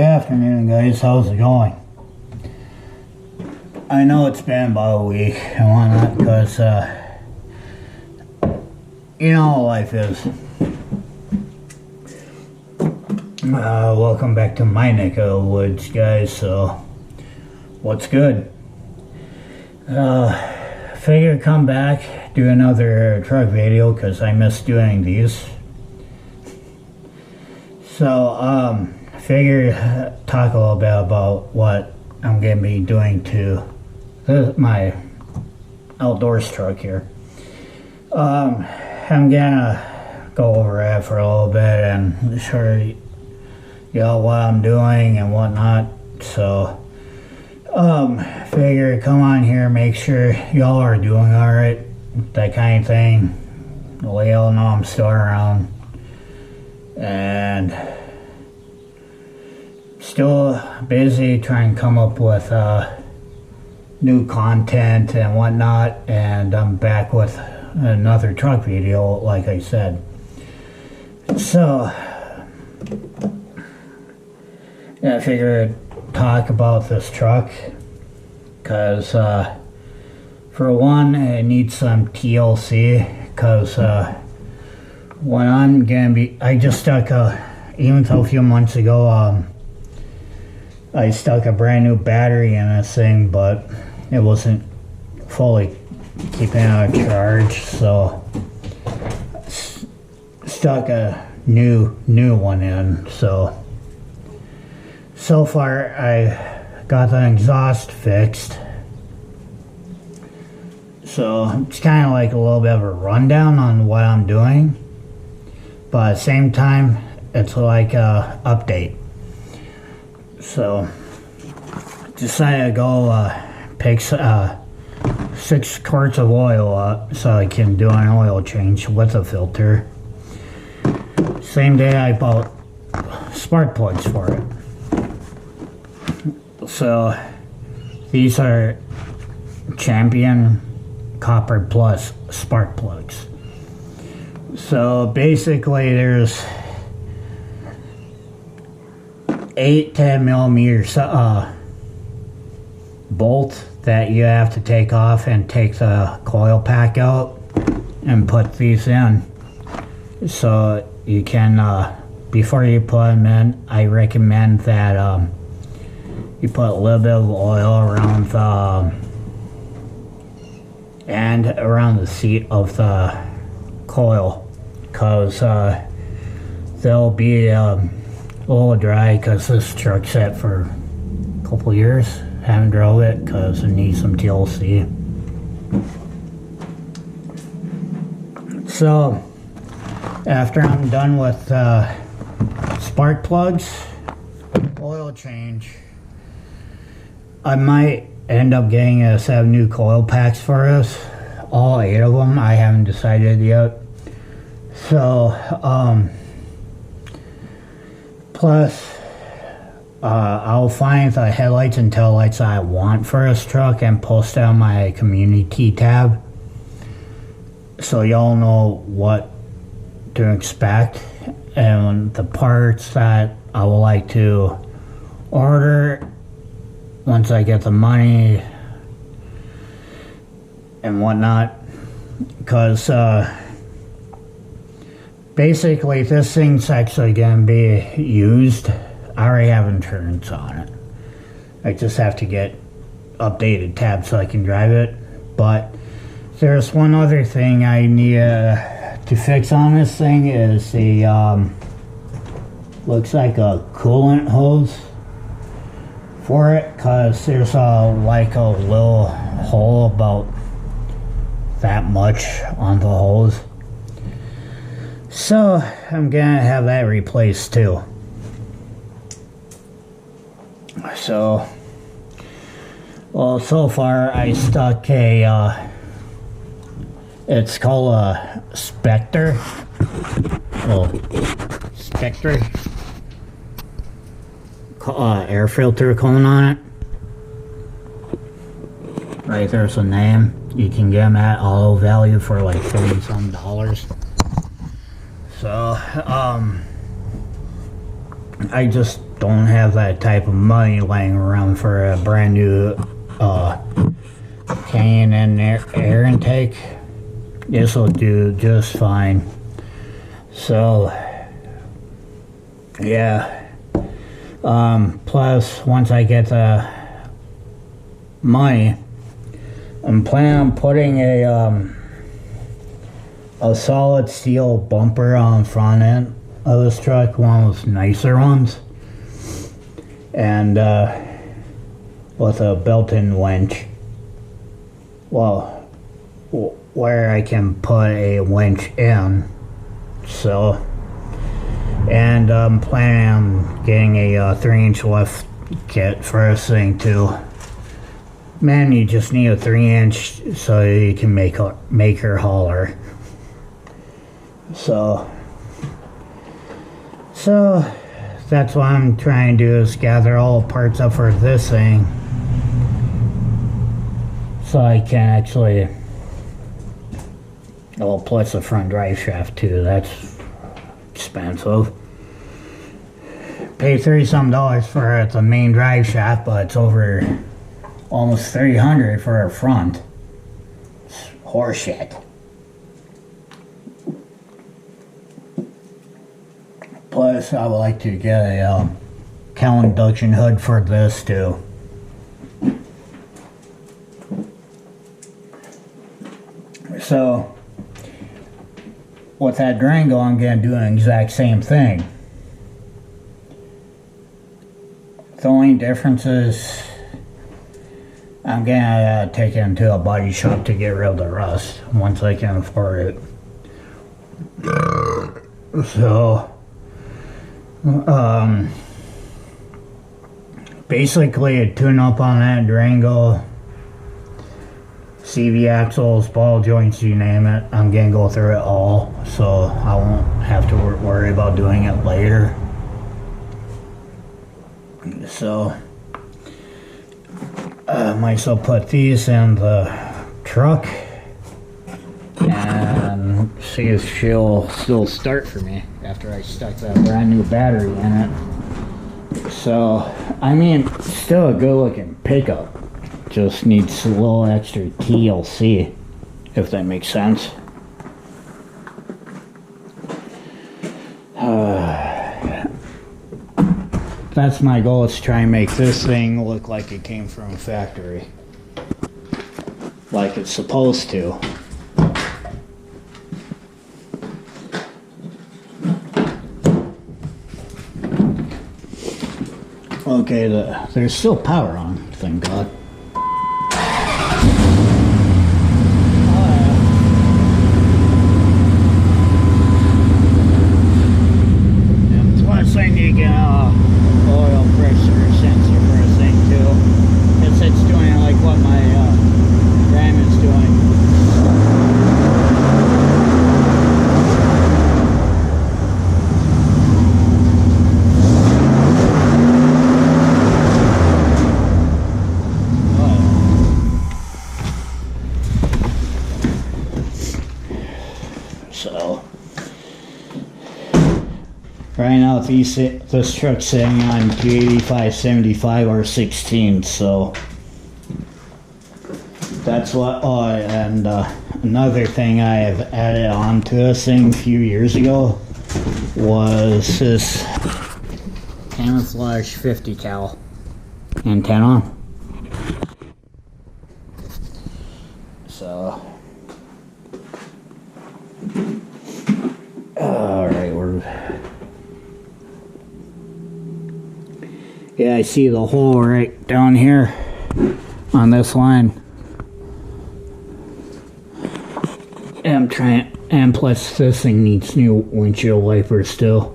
Good afternoon, guys. How's it going? I know it's been about a week and whatnot because, you know how life is. Welcome back to my neck of the woods, guys. So, what's good? Figured come back, do another truck video because I miss doing these. So, figure talk a little bit about what I'm going to be doing to my outdoors truck here. I'm gonna go over it for a little bit and show y'all what I'm doing and whatnot. So, figure come on here, make sure y'all are doing alright, that kind of thing. Let y'all know I'm still around. And still busy trying to come up with new content and whatnot, and I'm back with another truck video, like I said. So yeah, I figured I'd talk about this truck because for one, it needs some TLC because when I'm gonna be, I just stuck even though a few months ago I stuck a brand new battery in this thing, but it wasn't fully keeping out of charge, so stuck a new one in. So far I got the exhaust fixed, so it's kind of like a little bit of a rundown on what I'm doing, but at the same time it's like a update. So decided to go pick 6 quarts of oil up so I can do an oil change with a filter. Same day I bought spark plugs for it. So these are Champion Copper Plus spark plugs. So basically there's 8-10 millimeters bolt that you have to take off and take the coil pack out and put these in. So you can, before you put them in, I recommend that you put a little bit of oil around the and around the seat of the coil, because they'll be a little dry, because this truck's set for a couple years. Haven't drove it because it needs some TLC. So after I'm done with spark plugs, oil change, I might end up getting a 7 new coil packs for us, all 8 of them. I haven't decided yet. So plus I'll find the headlights and taillights I want for this truck and post it on my community tab, so y'all know what to expect and the parts that I would like to order once I get the money and whatnot. Because basically this thing's actually going to be used. I already have insurance on it. I just have to get updated tabs so I can drive it. But there's one other thing I need to fix on this thing, is the looks like a coolant hose for it, because there's like a little hole about that much on the hose. So I'm gonna have that replaced too. So, well, so far I stuck a, it's called a Spectre. Well, Spectre air filter cone on it. Right there's a name. You can get them at auto value for like $40-some. So, I just don't have that type of money laying around for a brand new cane and air intake, this will do just fine. So yeah, plus once I get the money, I'm planning on putting a solid steel bumper on the front end of this truck, one of those nicer ones, and with a built-in winch. Well, where I can put a winch in. So, and I'm planning on getting a 3-inch lift kit for this thing too. Man, you just need a 3-inch so you can make her holler. So that's what I'm trying to do, is gather all the parts up for this thing so I can actually, well, plus the front drive shaft too. That's expensive. Pay $30-some for the main drive shaft, but it's over almost $300 for a front. It's horseshit. Plus, I would like to get a cowl induction hood for this too. So, with that Durango, I'm going to do an exact same thing. The only difference is I'm going to take it into a body shop to get rid of the rust once I can afford it. So, basically a tune-up on that Durango, CV axles, ball joints, you name it. I'm gonna go through it all, so I won't have to worry about doing it later. So I might as well put these in the truck and see if she'll still start for me after I stuck that brand new battery in it. So, I mean, still a good looking pickup. Just needs a little extra TLC, if that makes sense. That's my goal, is to try and make this thing look like it came from a factory. Like it's supposed to. Okay, there's still power on, thank God. It's one thing you get oil pressure sensor for a thing too. It's doing like what my Ram is doing. So right now this truck's sitting on 285/75 or 16, so that's what. Oh, and another thing I have added on to this thing a few years ago was this camouflage 50 cal antenna. So alright, yeah, I see the hole right down here on this line. And I'm trying, and plus this thing needs new windshield wipers still.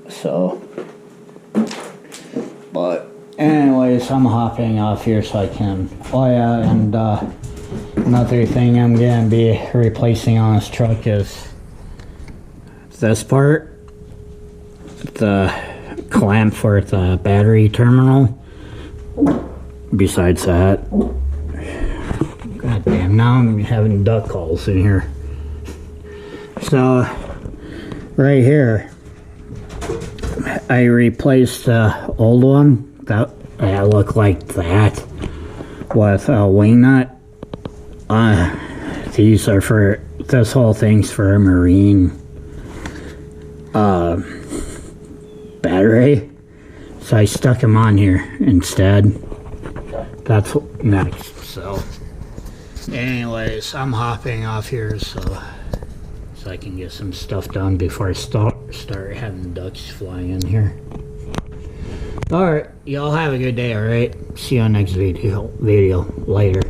So, but anyways, I'm hopping off here so I can, oh yeah, and another thing I'm going to be replacing on this truck is this part, the clamp for the battery terminal. Besides that, god damn, now I'm having duck calls in here. So right here, I replaced the old one that looked like that with a wing nut. These are for, this whole thing's for a marine battery, so I stuck them on here instead. That's next. So anyways, I'm hopping off here so I can get some stuff done before I start having ducks flying in here. Alright, y'all have a good day, alright? See you on next video later.